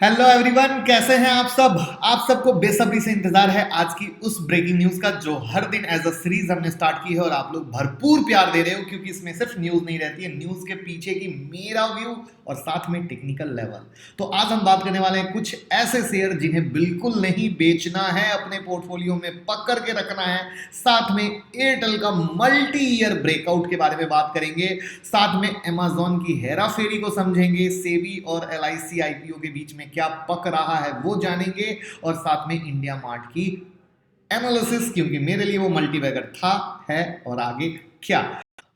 Hello everyone, कैसे हैं आप सब। आप सबको बेसब्री से इंतजार है आज की उस ब्रेकिंग न्यूज का जो हर दिन एज अ सीरीज हमने स्टार्ट की है और आप लोग भरपूर प्यार दे रहे हो क्योंकि इसमें सिर्फ न्यूज नहीं रहती है, न्यूज के पीछे की मेरा व्यू और साथ में टेक्निकल लेवल। तो आज हम बात करने वाले हैं कुछ ऐसे शेयर जिन्हें बिल्कुल नहीं बेचना है, अपने पोर्टफोलियो में पकड़ के रखना है। साथ में एयरटेल का मल्टी ईयर ब्रेकआउट के बारे में बात करेंगे, साथ में अमेजॉन की हेरा फेरी को समझेंगे, सेबी और एलआईसी आईपीओ के बीच में क्या पक रहा है वो जानेंगे, और साथ में इंडिया मार्ट की एनालिसिस, क्योंकि मेरे लिए वो मल्टीबैगर था, है और आगे क्या।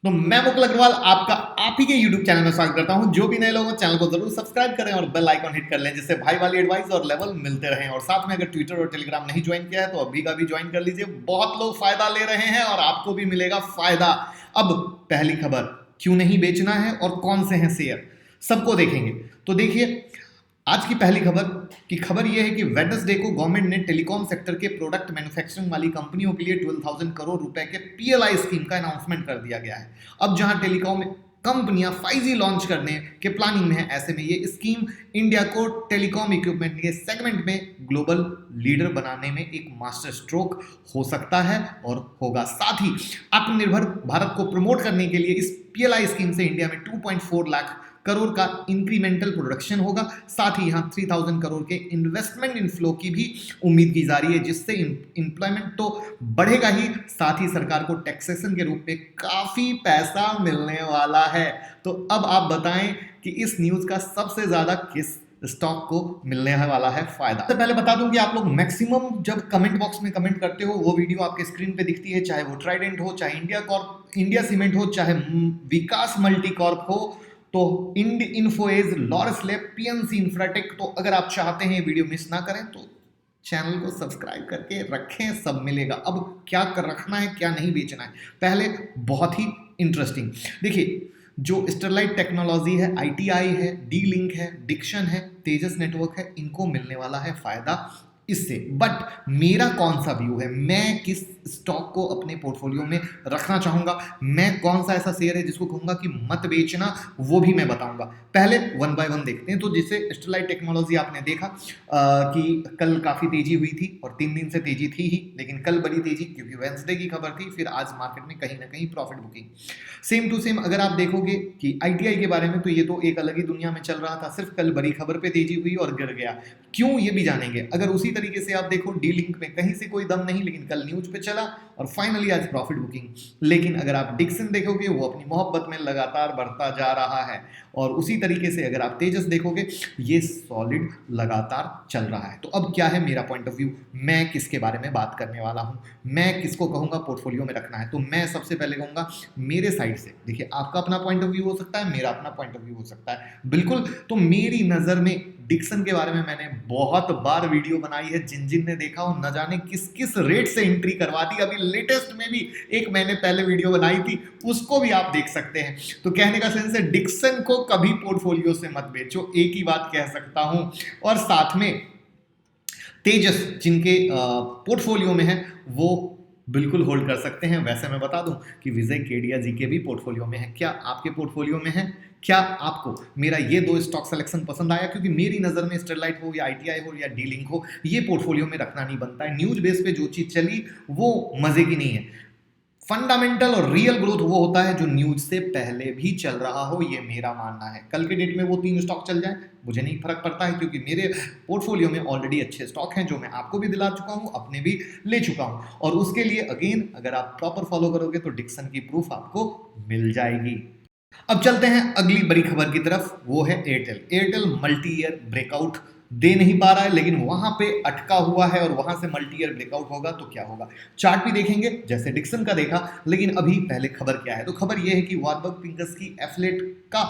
तो मैं मुकुल अग्रवाल आपका आप ही के YouTube चैनल में स्वागत करता हूं। जो भी नए लोग हैं चैनल को जरूर सब्सक्राइब करें और बेल आइकन हिट कर लें जिससे भाई वाली एडवाइस और लेवल मिलते रहें। और साथ में अगर ट्विटर और टेलीग्राम नहीं ज्वाइन किया है तो अभी का भी ज्वाइन कर लीजिए, बहुत लोग फायदा ले रहे हैं और आपको भी मिलेगा फायदा। अब पहली खबर, क्यों नहीं बेचना है और कौन से हैं शेयर, सबको देखेंगे। तो देखिए आज की पहली खबर यह है कि वेडनेसडे को गवर्नमेंट ने टेलीकॉम सेक्टर के प्रोडक्ट मैन्युफैक्चरिंग वाली कंपनियों के लिए 12,000 करोड़ रुपए के पीएलआई स्कीम का अनाउंसमेंट कर दिया गया है। अब जहां टेलीकॉम कंपनियां 5G लॉन्च करने के प्लानिंग में है, ऐसे में ये स्कीम इंडिया को टेलीकॉम इक्विपमेंट के सेगमेंट में ग्लोबल लीडर बनाने में एक मास्टर स्ट्रोक हो सकता है और होगा। साथ ही आत्मनिर्भर भारत को प्रमोट करने के लिए इस पीएलआई स्कीम से इंडिया में 2.4 लाख करोड़ का इंक्रीमेंटल प्रोडक्शन होगा। साथ ही यहां 3,000 करोड़ के इन्वेस्टमेंट इनफ्लो की भी उम्मीद की जा रही है, जिससे एम्प्लॉयमेंट तो बढ़ेगा ही, साथ ही सरकार को टैक्सेशन के रूप में काफी पैसा मिलने वाला है। तो अब आप बताएं कि इस न्यूज का सबसे ज्यादा किस स्टॉक को मिलने वाला है फायदा। सबसे पहले बता दूं कि आप लोग मैक्सिमम जब कमेंट बॉक्स में कमेंट करते हो वो वीडियो आपके स्क्रीन पे दिखती है, चाहे वो ट्राइडेंट हो, चाहे इंडिया सीमेंट हो, चाहे विकास मल्टी कॉर्प हो, तो Info Edge, Laurus lab, PNC Infratech. तो अगर आप चाहते हैं वीडियो मिस ना करें तो चैनल को सब्सक्राइब करके रखें, सब मिलेगा। अब क्या कर रखना है, क्या नहीं बेचना है, पहले बहुत ही इंटरेस्टिंग देखिए, जो स्टरलाइट टेक्नोलॉजी है, आईटीआई है, डी लिंक है, डिक्शन है, तेजस नेटवर्क है, इनको मिलने वाला है फायदा इससे। बट मेरा कौन सा व्यू है, मैं किस स्टॉक को अपने पोर्टफोलियो में रखना चाहूंगा, मैं कौन सा ऐसा शेयर है जिसको कहूंगा कि मत बेचना, वो भी मैं बताऊंगा। पहले वन बाय वन देखते हैं। तो जैसे स्टरलाइट टेक्नोलॉजी आपने देखा कि कल काफी तेजी हुई थी और 3 दिन से तेजी थी ही, लेकिन कल बड़ी तेजी क्योंकि वेंसडे की खबर थी, फिर आज मार्केट में कहीं ना कहीं profit booking. Same to same अगर आप देखोगे कि आईटीआई के बारे में, तो ये तो एक अलग ही दुनिया में चल रहा था, सिर्फ कल बड़ी खबर पे तेजी हुई और गिर गया, क्यों ये भी जानेंगे। अगर उसी तरीके से आप देखो डी लिंक में कहीं से कोई दम नहीं, लेकिन कल न्यूज पे चला और फाइनली आज प्रॉफिट बुकिंग। लेकिन अगर आप डिक्सन देखोगे वो अपनी मोहब्बत में लगातार बढ़ता जा रहा है, और उसी तरीके से अगर आप तेजस देखोगे ये सॉलिड लगातार चल रहा है। तो अब क्या है मेरा पॉइंट ऑफ व्यू, मैं किसके बारे में बात करने वाला हूं, मैं किसको कहूंगा पोर्टफोलियो में रखना है। तो मैं सबसे पहले कहूंगा मेरे साइड से, देखिए आपका अपना पॉइंट ऑफ व्यू हो सकता है, मेरा अपना पॉइंट ऑफ व्यू हो सकता है, बिल्कुल। तो मेरी नजर में डिक्सन के बारे में मैंने बहुत बार वीडियो बनाई है, जिन जिन ने देखा हो न जाने किस किस रेट से एंट्री करवा दी। अभी लेटेस्ट में भी एक मैंने पहले वीडियो बनाई थी, उसको भी आप देख सकते हैं। तो कहने का सेंस है डिक्सन को कभी पोर्टफोलियो से मत बेचो, एक ही बात कह सकता हूं। और साथ में तेजस जिनके पोर्टफोलियो में है वो बिल्कुल होल्ड कर सकते हैं। वैसे मैं बता दूं कि विजय केडिया जी के भी पोर्टफोलियो में है, क्या आपके पोर्टफोलियो में है? क्या आपको मेरा ये 2 स्टॉक सिलेक्शन पसंद आया? क्योंकि मेरी नजर में स्टरलाइट हो या आईटीआई हो या डी लिंक हो, ये पोर्टफोलियो में रखना नहीं बनता है। न्यूज बेस पे जो चीज चली वो मजे की नहीं है। फंडामेंटल और रियल ग्रोथ वो होता है जो न्यूज से पहले भी चल रहा हो, ये मेरा मानना है। कल के डेट में वो 3 स्टॉक चल जाए मुझे नहीं फर्क पड़ता है, क्योंकि मेरे पोर्टफोलियो में ऑलरेडी अच्छे स्टॉक हैं जो मैं आपको भी दिला चुका हूं, अपने भी ले चुका हूं। और उसके लिए अगेन अगर आप प्रॉपर फॉलो करोगे तो डिक्सन की प्रूफ आपको मिल जाएगी। अब चलते हैं अगली बड़ी खबर की तरफ, वो है Airtel. Airtel multi year breakout दे नहीं पा रहा है, लेकिन वहां पे अटका हुआ है और वहां से मल्टी ईयर ब्रेकआउट होगा तो क्या होगा। चार्ट भी देखेंगे जैसे डिक्सन का देखा, लेकिन अभी पहले खबर क्या है। तो खबर यह है कि वार्बर्ग पिंकस की एफलेट का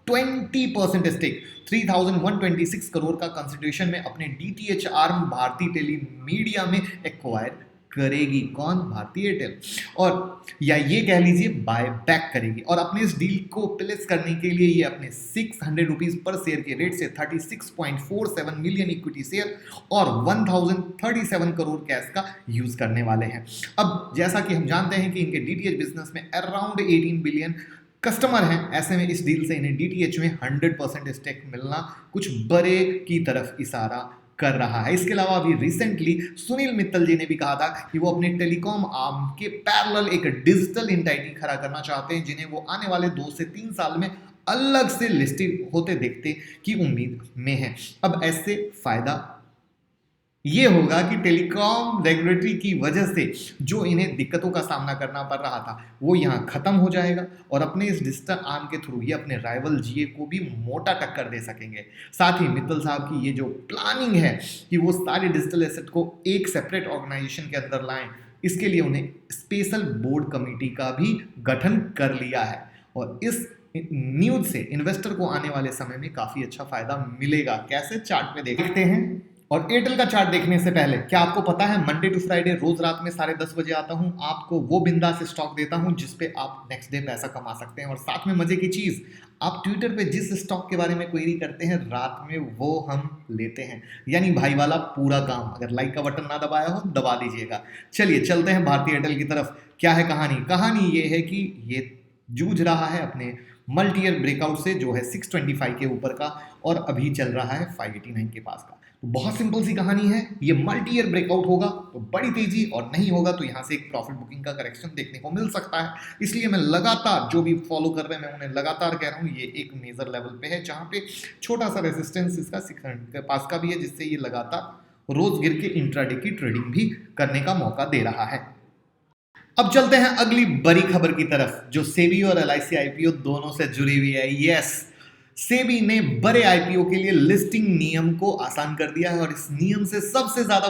20% स्टेक 3,126 करोड़ का कंसिडरेशन में अपने डीटीएच आर्म भारती टेलीमीडिया में एक्वायर करेगी। कौन? भारतीय एयरटेल। और या ये कह लीजिए बाय बैक करेगी, और अपने इस डील को प्लेस करने के लिए ये अपने 600 रुपीज पर शेयर के रेट से 36.47 मिलियन इक्विटी शेयर और 1037 करोड़ कैश का यूज करने वाले हैं। अब जैसा कि हम जानते हैं कि इनके डीटीएच बिजनेस में अराउंड 18 बिलियन कस्टमर हैं, ऐसे में इस डील से इन्हें डीटीएच में 100% स्टेक मिलना कुछ बड़े की तरफ इशारा कर रहा है। इसके अलावा अभी रिसेंटली सुनील मित्तल जी ने भी कहा था कि वो अपने टेलीकॉम आर्म के पैरेलल एक डिजिटल एंटिटी खड़ा करना चाहते हैं, जिन्हें वो आने वाले 2 से 3 साल में अलग से लिस्टेड होते देखते की उम्मीद में है। अब ऐसे फायदा ये होगा कि टेलीकॉम रेगुलेटरी की वजह से जो इन्हें दिक्कतों का सामना करना पड़ रहा था वो यहाँ खत्म हो जाएगा और अपने इस डिजिटल आर्म के थ्रू ये अपने राइवल जीए को भी मोटा टक्कर दे सकेंगे। साथ ही मित्तल साहब की ये जो प्लानिंग है कि वो सारे डिजिटल एसेट को एक सेपरेट ऑर्गेनाइजेशन के अंदर लाएं, इसके लिए उन्हें स्पेशल बोर्ड कमेटी का भी गठन कर लिया है और इस न्यूज से इन्वेस्टर को आने वाले समय में काफी अच्छा फायदा मिलेगा। कैसे, चार्ट में देखते हैं। और एयरटेल का चार्ट देखने से पहले क्या आपको पता है मंडे टू फ्राइडे रोज रात में 10:30 बजे आता हूं, आपको वो बिंदास स्टॉक देता हूं जिस पे आप नेक्स्ट डे पैसा कमा सकते हैं। और साथ में मजे की चीज, आप ट्विटर पे जिस स्टॉक के बारे में क्वेरी करते हैं रात में वो हम लेते हैं, यानी भाई वाला पूरा काम। अगर लाइक का बटन ना दबाया हो दबा दीजिएगा। चलिए चलते हैं भारतीय एयरटेल की तरफ। क्या है कहानी ये है कि ये जूझ रहा है अपने मल्टी ईयर ब्रेकआउट से जो है 625 के ऊपर का और अभी चल रहा है 589 के पास का। तो बहुत सिंपल सी कहानी है, ये मल्टी ईयर ब्रेकआउट होगा तो बड़ी तेजी और नहीं होगा तो यहाँ से एक प्रॉफिट बुकिंग का करेक्शन देखने को मिल सकता है। इसलिए मैं लगातार, जो भी फॉलो कर रहे हैं मैं उन्हें लगातार कह रहा हूँ ये एक मेजर लेवल पे है जहाँ पे छोटा सा रेजिस्टेंस इसका 600 के पास का भी है, जिससे ये लगातार रोज गिर के इंट्राडे की ट्रेडिंग भी करने का मौका दे रहा है। अब चलते हैं अगली बड़ी खबर की तरफ जो सेबी और एलआईसी आईपीओ दोनों से जुड़ी हुई है। यस, सेबी ने बड़े आईपीओ के लिए लिस्टिंग नियम को आसान कर दिया है और इस नियम से सबसे ज्यादा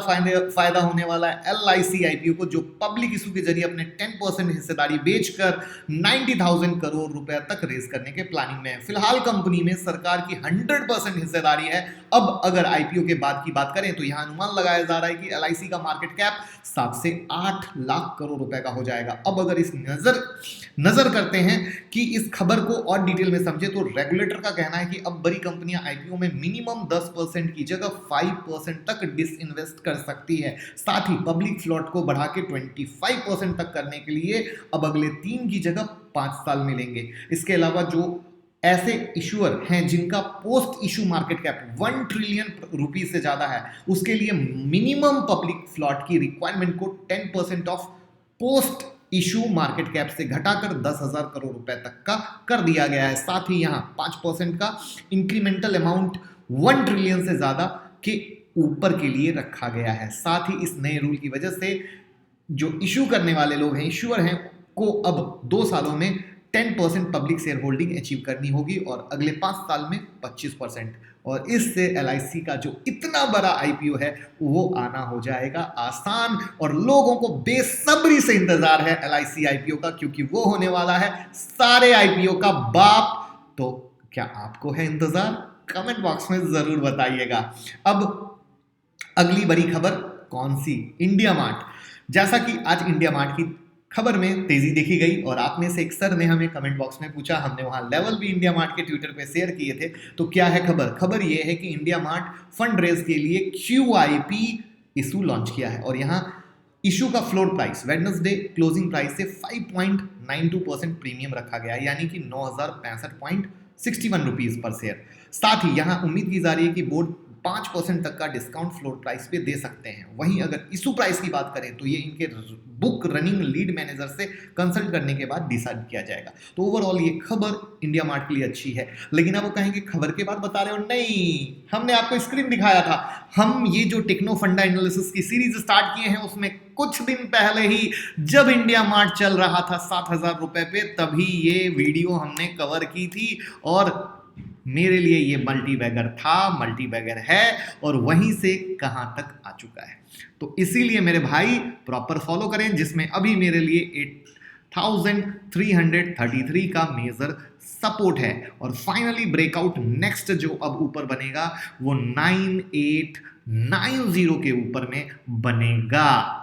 फायदा होने वाला है एलआईसी आईपीओ को, जो पब्लिक इशू के जरिए अपने 10% हिस्सेदारी बेचकर 90,000 करोड़ रुपए तक रेज करने के प्लानिंग में है। फिलहाल कंपनी में सरकार की 100% हिस्सेदारी है। अब अगर आईपीओ के बाद की बात करें तो यहां अनुमान लगाया जा रहा है कि एलआईसी का मार्केट कैप 7 से 8 लाख करोड़ रुपए का हो जाएगा। अब अगर इस नजर करते हैं कि इस खबर को और डिटेल में समझे तो रेगुलेटर का कहना है कि अब बड़ी कंपनियां आईपीओ में मिनिमम 10% की जगह 5% तक डिसइन्वेस्ट कर सकती है। साथ ही पब्लिक फ्लोट को बढ़ा के 25% तक करने के लिए अब अगले 3 की जगह 5 साल मिलेंगे। इसके अलावा जो ऐसे इशूअर हैं जिनका post issue market cap 1 trillion rupees से ज्यादा है, उसके लिए मिनिमम पब्लिक फ्लोट की रिक्वायरमेंट को 10% of post issue market cap से घटाकर 10,000 करोड़ रुपए तक का कर दिया गया है। साथ ही यहां 5% का इंक्रीमेंटल अमाउंट 1 ट्रिलियन से ज्यादा के ऊपर के लिए रखा गया है। साथ ही इस नए रूल की वजह से जो इशू करने वाले लोग हैं, इशूअर हैं, को अब 2 सालों में 10% पब्लिक शेयर होल्डिंग अचीव करनी होगी और अगले 5 साल में 25%। और इससे एलआईसी का जो इतना बड़ा आईपीओ है वो आना हो जाएगा आसान और लोगों को बेसब्री से इंतजार है एलआईसी आईपीओ का, क्योंकि वो होने वाला है सारे आईपीओ का बाप। तो क्या आपको है इंतजार? कमेंट बॉक्स में जरूर बताइएगा। अब अगली बड़ी खबर कौन सी? India mart. जैसा कि आज इंडिया मार्ट की खबर में तेजी देखी गई और आप में से एक सर ने हमें कमेंट बॉक्स में पूछा, हमने वहां लेवल भी इंडिया मार्ट के ट्विटर पे शेयर किए थे। तो क्या है खबर? खबर यह है कि इंडिया मार्ट फंड रेज के लिए QIP इशू लॉन्च किया है और यहां इशू का floor price Wednesday closing price से 5.92% प्रीमियम रखा गया है, यानी कि 9,065.61 रुपीज पर शेयर। साथ ही यहां उम्मीद की जा रही है कि बोर्ड 5% तक का डिस्काउंट फ्लोर प्राइस पे दे सकते हैं। वहीं अगर इशू प्राइस की बात करें तो ये इनके बुक रनिंग लीड मैनेजर से कंसल्ट करने के बाद डिसाइड किया जाएगा। तो ओवरऑल ये खबर इंडिया मार्ट के लिए अच्छी है। लेकिन अब वो कहेंगे खबर के बाद बता रहे हो, नहीं, हमने आपको स्क्रीन दिखाया था। हम ये जो टेक्नो फंडा एनालिसिस की सीरीज स्टार्ट किए हैं उसमें कुछ दिन पहले ही जब इंडिया मार्ट चल रहा था 7,000 रुपए पे, तभी ये वीडियो हमने कवर की थी और मेरे लिए ये मल्टीबैगर था, मल्टीबैगर है और वहीं से कहां तक आ चुका है। तो इसीलिए मेरे भाई प्रॉपर फॉलो करें, जिसमें अभी मेरे लिए 8,333 का मेजर सपोर्ट है और फाइनली ब्रेकआउट नेक्स्ट जो अब ऊपर बनेगा वो 9,890 के ऊपर में बनेगा।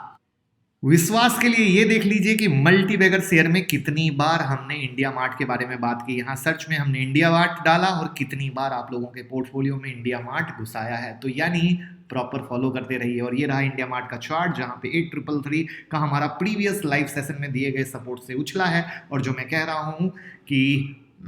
विश्वास के लिए ये देख लीजिए कि मल्टीबैगर शेयर में कितनी बार हमने इंडिया मार्ट के बारे में बात की। यहाँ सर्च में हमने इंडिया मार्ट डाला और कितनी बार आप लोगों के पोर्टफोलियो में इंडिया मार्ट घुसाया है। तो यानी प्रॉपर फॉलो करते रहिए। और ये रहा इंडिया मार्ट का चार्ट, जहाँ पे 8333 का हमारा प्रीवियस लाइव सेशन में दिए गए सपोर्ट से उछला है, और जो मैं कह रहा हूँ कि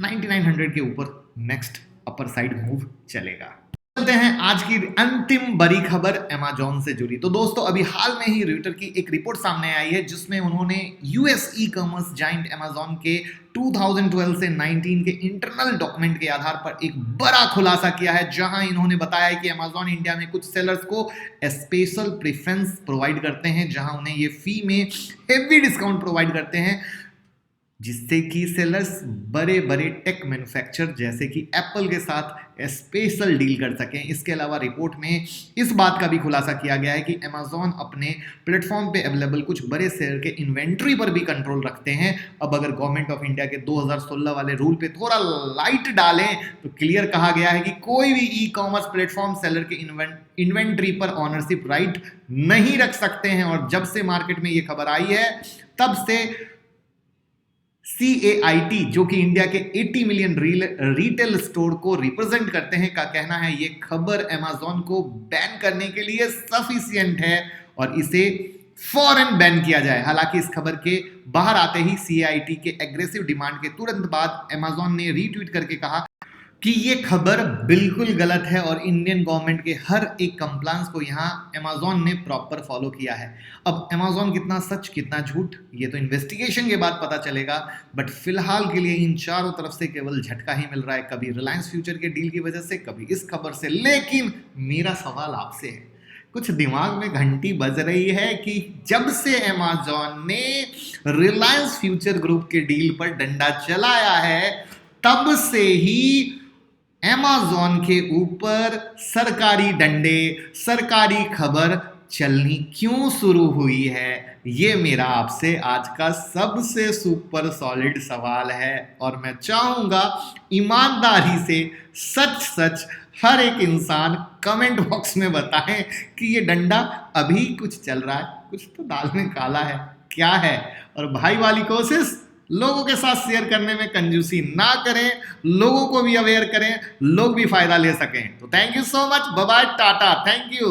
9900 के ऊपर नेक्स्ट अपर साइड मूव चलेगा। चलते हैं आज की अंतिम बड़ी खबर अमेजॉन से जुड़ी। तो दोस्तों, अभी हाल में ही रॉयटर की एक रिपोर्ट सामने आई है, जिसमें उन्होंने US e commerce giant Amazon के 2012 से 19 के इंटरनल डॉक्यूमेंट के आधार पर एक बड़ा खुलासा किया है, जहां इन्होंने बताया है कि अमेजॉन इंडिया में कुछ सेलर्स को स्पेशल प्रेफरेंस प्रोवाइड करते हैं, जहां उन्हें ये फी में हेवी डिस्काउंट प्रोवाइड करते हैं, जिससे कि सेलर्स बड़े बड़े टेक मैन्युफैक्चरर जैसे कि एप्पल के साथ स्पेशल डील कर सकें। इसके अलावा रिपोर्ट में इस बात का भी खुलासा किया गया है कि अमेजॉन अपने प्लेटफॉर्म पे अवेलेबल कुछ बड़े शेयर के इन्वेंट्री पर भी कंट्रोल रखते हैं। अब अगर गवर्नमेंट ऑफ इंडिया के 2016 वाले रूल पे थोड़ा लाइट डालें तो क्लियर कहा गया है कि कोई भी ई कॉमर्स प्लेटफॉर्म सेलर के इन्वेंट्री पर ऑनरशिप राइट नहीं रख सकते हैं। और जब से मार्केट में ये खबर आई है, तब से CAIT, जो कि इंडिया के 80 मिलियन रिटेल स्टोर को रिप्रेजेंट करते हैं, का कहना है ये खबर अमेजॉन को बैन करने के लिए सफिशिएंट है और इसे फौरन बैन किया जाए। हालांकि इस खबर के बाहर आते ही CAIT के एग्रेसिव डिमांड के तुरंत बाद अमेजॉन ने रीट्वीट करके कहा कि ये खबर बिल्कुल गलत है और इंडियन गवर्नमेंट के हर एक कंप्लायंस को यहाँ अमेजॉन ने प्रॉपर फॉलो किया है। अब अमेजॉन कितना सच कितना झूठ, ये तो इन्वेस्टिगेशन के बाद पता चलेगा, बट फिलहाल के लिए इन चारों तरफ से केवल झटका ही मिल रहा है, कभी रिलायंस फ्यूचर के डील की वजह से, कभी इस खबर से। लेकिन मेरा सवाल आपसे है, कुछ दिमाग में घंटी बज रही है कि जब से अमेजॉन ने रिलायंस फ्यूचर ग्रुप के डील पर डंडा चलाया है, तब से ही अमेजॉन के ऊपर सरकारी डंडे, सरकारी खबर चलनी क्यों शुरू हुई है? ये मेरा आपसे आज का सबसे सुपर सॉलिड सवाल है, और मैं चाहूंगा ईमानदारी से सच सच हर एक इंसान कमेंट बॉक्स में बताएं कि ये डंडा अभी कुछ चल रहा है, कुछ तो दाल में काला है, क्या है? और भाई वाली कोशिश, लोगों के साथ शेयर करने में कंजूसी ना करें, लोगों को भी अवेयर करें, लोग भी फायदा ले सकें। तो thank you so much, bye bye, tata, thank you.